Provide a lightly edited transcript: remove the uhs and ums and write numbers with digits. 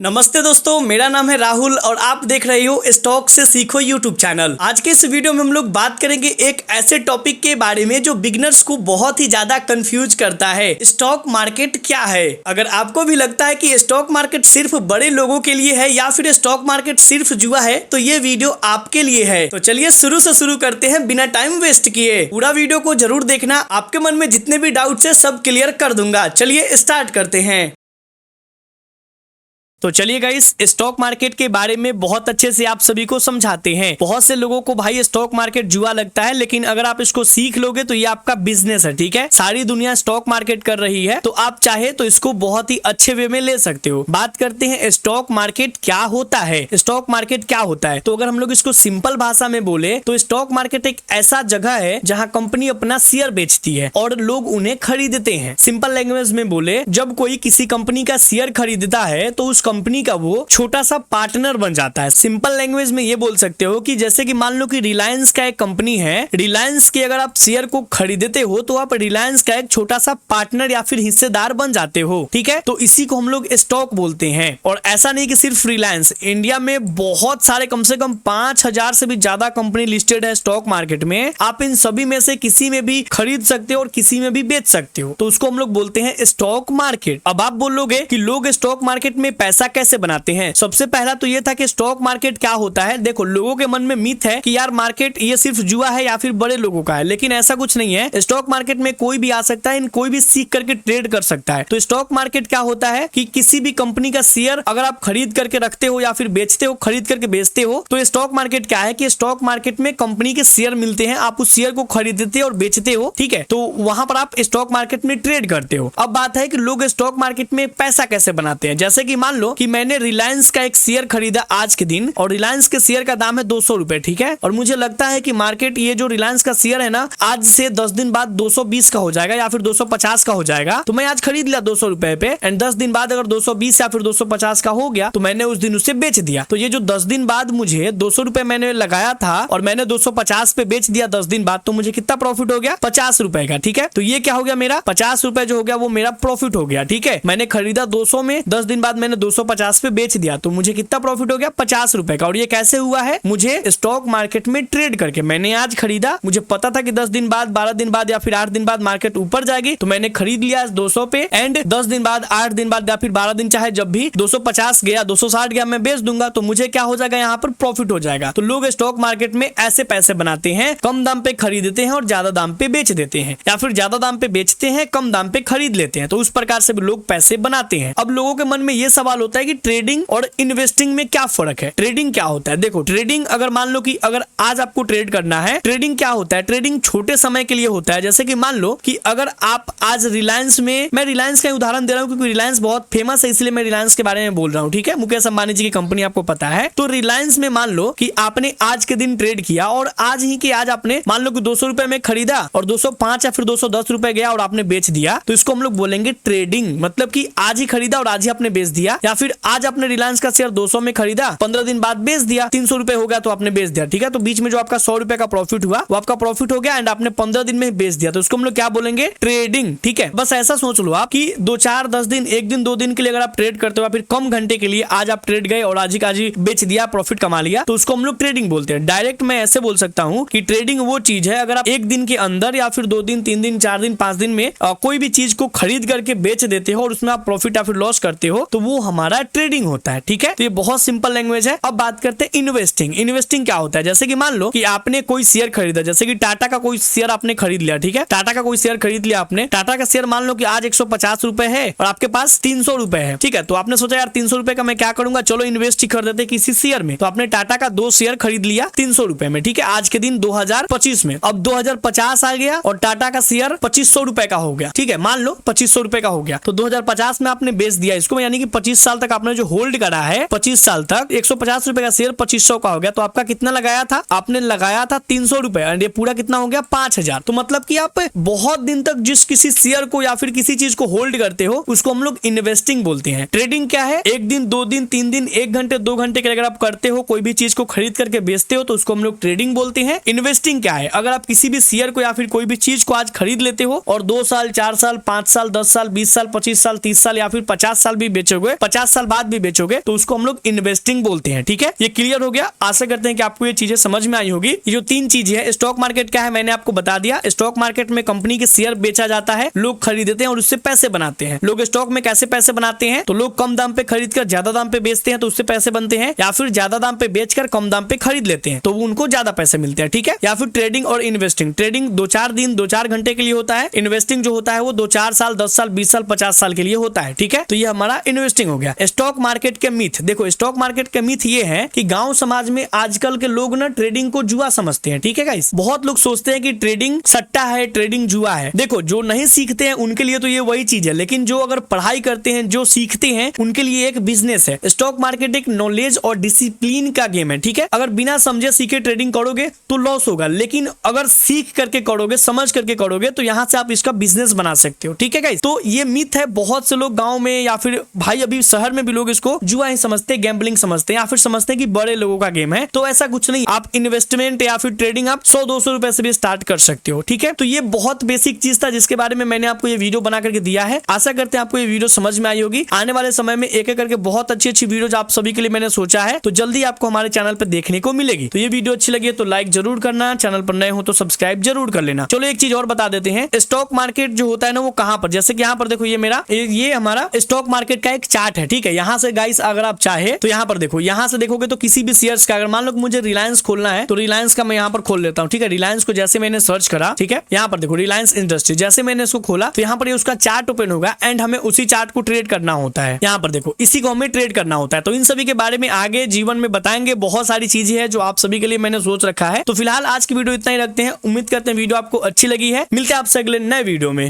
नमस्ते दोस्तों, मेरा नाम है राहुल और आप देख रहे हो स्टॉक से सीखो यूट्यूब चैनल। आज के इस वीडियो में हम लोग बात करेंगे एक ऐसे टॉपिक के बारे में जो बिगनर्स को बहुत ही ज्यादा कंफ्यूज करता है। स्टॉक मार्केट क्या है? अगर आपको भी लगता है कि स्टॉक मार्केट सिर्फ बड़े लोगों के लिए है या फिर स्टॉक मार्केट सिर्फ जुआ है, तो ये वीडियो आपके लिए है। तो चलिए शुरू से शुरू करते हैं बिना टाइम वेस्ट किए। पूरा वीडियो को जरूर देखना, आपके मन में जितने भी डाउट्स है सब क्लियर कर दूंगा। चलिए स्टार्ट करते हैं। तो चलिए गाइस, स्टॉक मार्केट के बारे में बहुत अच्छे से आप सभी को समझाते हैं। बहुत से लोगों को भाई स्टॉक मार्केट जुआ लगता है, लेकिन अगर आप इसको सीख लोगे तो ये आपका बिजनेस है। ठीक है, सारी दुनिया स्टॉक मार्केट कर रही है, तो आप चाहे तो इसको बहुत ही अच्छे वे में ले सकते हो। बात करते हैं स्टॉक मार्केट क्या होता है। स्टॉक मार्केट क्या होता है, तो अगर हम लोग इसको सिंपल भाषा में बोले तो स्टॉक मार्केट एक ऐसा जगह है जहाँ कंपनी अपना शेयर बेचती है और लोग उन्हें खरीदते हैं। सिंपल लैंग्वेज में बोले, जब कोई किसी कंपनी का शेयर खरीदता है तो उस कंपनी का वो छोटा सा पार्टनर बन जाता है। सिंपल लैंग्वेज में ये बोल सकते हो कि जैसे कि मान लो कि रिलायंस का एक कंपनी है, रिलायंस के अगर आप शेयर को खरीदते हो तो आप रिलायंस का एक छोटा सा पार्टनर या फिर हिस्सेदार बन जाते हो। ठीक है, तो इसी को हम लोग स्टॉक बोलते हैं। और ऐसा नहीं कि सिर्फ रिलायंस, इंडिया में बहुत सारे कम से कम 5000 से भी ज्यादा कंपनी लिस्टेड है स्टॉक मार्केट में। आप इन सभी में से किसी में भी खरीद सकते हो और किसी में भी बेच सकते हो, तो उसको हम लोग बोलते हैं स्टॉक मार्केट। अब आप बोलोगे कि लोग स्टॉक मार्केट में पैसा कैसे बनाते हैं। सबसे पहला तो ये था कि स्टॉक मार्केट क्या होता है। देखो, लोगों के मन में मिथ है कि यार मार्केट ये सिर्फ जुआ है या फिर बड़े लोगों का है, लेकिन ऐसा कुछ नहीं है। स्टॉक मार्केट में कोई भी आ सकता है, इन कोई भी सीख करके ट्रेड कर सकता है। तो स्टॉक मार्केट क्या होता है कि किसी भी कंपनी का शेयर अगर आप खरीद करके रखते हो या फिर बेचते हो, खरीद करके बेचते हो, तो स्टॉक मार्केट क्या है कि स्टॉक मार्केट में कंपनी के शेयर मिलते हैं, आप उस शेयर को खरीदते और बेचते हो। ठीक है, तो वहां पर आप स्टॉक मार्केट में ट्रेड करते हो। अब बात है कि लोग स्टॉक मार्केट में पैसा कैसे बनाते हैं। जैसे कि मान लो कि मैंने रिलायंस का एक शेयर खरीदा आज के दिन और रिलायंस के शेयर का दाम है 200 रुपए। ठीक है, और मुझे लगता है कि मार्केट ये जो रिलायंस का शेयर है ना, आज से 10 दिन बाद 220 का हो जाएगा या फिर 250 का हो जाएगा। तो मैं आज खरीद लिया 200 रुपए पे, एंड 10 दिन बाद अगर 220 या फिर 250 का हो गया तो मैंने उस दिन उसे बेच दिया। तो ये जो 10 दिन बाद मुझे 200 रुपए मैंने लगाया था और मैंने 250 पे बेच दिया 10 दिन बाद, तो मुझे कितना प्रॉफिट हो गया? 50 रुपए का। ठीक है, तो ये क्या हो गया? मेरा 50 रुपए जो हो गया वो मेरा प्रॉफिट हो गया। ठीक है, मैंने खरीदा 200 में, 10 दिन बाद मैंने 250 पे बेच दिया, तो मुझे कितना प्रॉफिट हो गया? 50 रुपए का। और ये कैसे हुआ है? मुझे स्टॉक मार्केट में ट्रेड करके। मैंने आज खरीदा, मुझे पता था कि 10 दिन बाद, 12 दिन बाद या फिर 8 दिन बाद मार्केट ऊपर जाएगी, तो मैंने खरीद लिया 200 पे, एंड 10 दिन बाद, 8 दिन बाद या फिर 12 दिन, चाहे जब भी 250 गया, 260 गया, मैं बेच दूंगा, तो मुझे क्या हो जाएगा? यहाँ पर प्रॉफिट हो जाएगा। तो लोग स्टॉक मार्केट में ऐसे पैसे बनाते हैं, कम दाम पे खरीदते हैं और ज्यादा दाम पे बेच देते हैं, या फिर ज्यादा दाम पे बेचते हैं, कम दाम पे खरीद लेते हैं। तो उस प्रकार से भी लोग पैसे बनाते हैं। अब लोगों के मन में ये सवाल होता है कि ट्रेडिंग और इन्वेस्टिंग में क्या फर्क है? ट्रेडिंग क्या होता है? देखो, ट्रेडिंग अगर मान लो कि अगर आज आपको ट्रेड करना है, ट्रेडिंग क्या होता है? ट्रेडिंग छोटे समय के लिए होता है। जैसे कि मान लो कि अगर आप आज रिलायंस में, मैं रिलायंस का उदाहरण दे रहा हूं क्योंकि रिलायंस बहुत फेमस है, इसलिए मैं रिलायंस के बारे में बोल रहा हूं। ठीक है, मुकेश अंबानी जी की कंपनी आपको पता है। तो रिलायंस में मान लो कि आपने आज के दिन ट्रेड किया और आज ही के आज आपने मान लो कि 200 रुपए में खरीदा और 205 या फिर 210 रुपए गया और आपने बेच दिया, तो इसको हम लोग बोलेंगे ट्रेडिंग। मतलब कि आज ही खरीदा और आज ही आपने बेच दिया, या फिर आज आपने रिलायंस का शेयर 200 में खरीदा, 15 दिन बाद बेच दिया, 300 रुपए हो गया तो आपने बेच दिया। ठीक है, तो बीच में जो आपका 100 रुपए का प्रॉफिट हुआ वो आपका प्रॉफिट हो गया, एंड आपने 15 दिन में बेच दिया, तो उसको हम लोग क्या बोलेंगे? ट्रेडिंग। ठीक है, बस ऐसा सोच लो आप कि 2, 4, 10 दिन, 1 दिन, 2 दिन के लिए अगर आप ट्रेड करते हो, फिर कम घंटे के लिए आज आप ट्रेड गए और आज ही बेच दिया, प्रॉफिट कमा लिया, तो उसको हम लोग ट्रेडिंग बोलते हैं। डायरेक्ट मैं ऐसे बोल सकता हूँ कि ट्रेडिंग वो चीज है, अगर आप 1 दिन के अंदर या फिर 2 दिन, 3 दिन, 4 दिन, 5 दिन में कोई भी चीज को खरीद करके बेच देते हो और उसमें आप प्रॉफिट या फिर लॉस करते हो, तो वो हमारा ट्रेडिंग होता है। ठीक है, तो ये बहुत सिंपल लैंग्वेज है। अब बात करते हैं इन्वेस्टिंग। इन्वेस्टिंग क्या होता है? जैसे कि मान लो कि आपने कोई शेयर खरीदा, जैसे कि टाटा का कोई शेयर आपने खरीद लिया। ठीक है, टाटा का कोई शेयर खरीद लिया आपने। टाटा का शेयर मान लो कि आज 150 रुपए है और आपके पास 300 रुपए है। ठीक है, तो आपने सोचा यार 300 रुपए का मैं क्या करूंगा, चलो इन्वेस्ट ही कर देते किसी शेयर में। तो आपने टाटा का 2 शेयर खरीद लिया 300 रुपए में। ठीक है, आज के दिन 2025 में। अब 2050 आ गया और टाटा का शेयर 2500 रुपए का हो गया। ठीक है, मान लो 2500 रुपए का हो गया, तो 2050 में आपने बेच दिया इसको, यानी कि 25 साल तक आपने जो होल्ड करा है, 25 साल तक 150 रुपए का शेयर 2500 का हो गया। तो आपका कितना लगाया था? आपने लगाया था 300 रुपए, एंड ये पूरा कितना हो गया? 5000। तो मतलब कि आप बहुत दिन तक जिस किसी शेयर को या फिर किसी चीज को होल्ड करते हो, उसको हम लोग इन्वेस्टिंग बोलते हैं। ट्रेडिंग क्या है? 1 दिन, 2 दिन, 3 दिन, 1 घंटे, 2 घंटे के अगर आप करते हो, कोई भी चीज को खरीद करके बेचते हो, तो उसको हम लोग ट्रेडिंग बोलते हैं। इन्वेस्टिंग क्या है? अगर आप किसी भी शेयर को या फिर कोई भी चीज को आज खरीद लेते हो और 2 साल, 4 साल, 5 साल, 10 साल, 20 साल, 25 साल, 30 साल या फिर 50 साल भी बेचोगे, 50 50 साल बाद भी बेचोगे तो उसको हम लोग इन्वेस्टिंग बोलते हैं। ठीक है, ये क्लियर हो गया। आशा करते हैं कि आपको ये चीजें समझ में आई होगी। ये जो 3 चीजें है, स्टॉक मार्केट क्या है मैंने आपको बता दिया। स्टॉक मार्केट में कंपनी के शेयर बेचा जाता है, लोग खरीदते हैं और उससे पैसे बनाते हैं। लोग स्टॉक में कैसे पैसे बनाते हैं, तो लोग कम दाम पे खरीद कर ज्यादा दाम पे बेचते हैं तो उससे पैसे बनते हैं, या फिर ज्यादा दाम पे बेचकर कम दाम पे खरीद लेते हैं तो उनको ज्यादा पैसे मिलते हैं। ठीक है, या फिर ट्रेडिंग और इन्वेस्टिंग। ट्रेडिंग 2-4 दिन 2-4 घंटे के लिए होता है, इन्वेस्टिंग जो होता है वो 2-4 साल 10 साल 20 साल 50 साल के लिए होता है। ठीक है, तो ये हमारा इन्वेस्टिंग हो गया। स्टॉक मार्केट के मिथ, देखो स्टॉक मार्केट के मिथ ये है कि गांव समाज में आजकल के लोग ना ट्रेडिंग को जुआ समझते हैं। ठीक है गाइस, बहुत लोग सोचते हैं कि ट्रेडिंग सट्टा है, ट्रेडिंग जुआ है। देखो जो नहीं सीखते हैं उनके लिए तो ये वही चीज है, लेकिन जो अगर पढ़ाई करते हैं, जो सीखते हैं, उनके लिए एक बिजनेस है। स्टॉक मार्केट एक नॉलेज और डिसिप्लिन का गेम है। ठीक है, अगर बिना समझे सीखे ट्रेडिंग करोगे तो लॉस होगा, लेकिन अगर सीख करके करोगे, समझ करके करोगे तो यहां से आप इसका बिजनेस बना सकते हो। ठीक है गाइस, तो ये मिथ है। बहुत से लोग गांव में या फिर भाई अभी शहर में भी लोग इसको जुआ ही समझते हैं, गैम्बलिंग समझते हैं, या फिर समझते हैं कि बड़े लोगों का गेम है। तो ऐसा कुछ नहीं, आप इन्वेस्टमेंट या फिर ट्रेडिंग आप 100-200 रुपए से भी स्टार्ट कर सकते हो। ठीक है, तो ये बहुत बेसिक चीज था जिसके बारे में मैंने आपको ये वीडियो बना करके दिया है। आशा करते हैं आपको ये वीडियो समझ में आई होगी। आने वाले समय में एक एक करके बहुत अच्छी अच्छी वीडियो आप सभी के लिए मैंने सोचा है, तो जल्दी आपको हमारे चैनल पर देखने को मिलेगी। तो ये वीडियो अच्छी लगी तो लाइक जरूर करना, चैनल पर नए हो तो सब्सक्राइब जरूर कर लेना। चलो एक चीज और बता देते हैं, स्टॉक मार्केट जो होता है ना वो कहां पर, जैसे कि यहाँ पर देखो ये हमारा स्टॉक मार्केट का एक चार्ट है। ठीक है, यहाँ से गाइस अगर आप चाहे तो यहाँ पर देखो, यहाँ से देखोगे तो किसी भी शेयर्स का, अगर मान लो मुझे रिलायंस खोलना है तो रिलायंस का मैं यहाँ पर खोल लेता हूँ। ठीक है, रिलायंस को जैसे मैंने सर्च करा, ठीक है, यहाँ पर देखो रिलायंस इंडस्ट्री, जैसे मैंने इसको खोला तो यहाँ पर ये उसका चार्ट ओपन होगा एंड हमें उसी चार्ट को ट्रेड करना होता है। यहाँ पर देखो इसी को हमें ट्रेड करना होता है। तो इन सभी के बारे में आगे जीवन में बताएंगे, बहुत सारी चीजें हैं जो आप सभी के लिए मैंने सोच रखा है। तो फिलहाल आज की वीडियो इतना ही रखते हैं। उम्मीद करते हैं वीडियो आपको अच्छी लगी है। मिलते हैं आपसे अगले नए वीडियो में।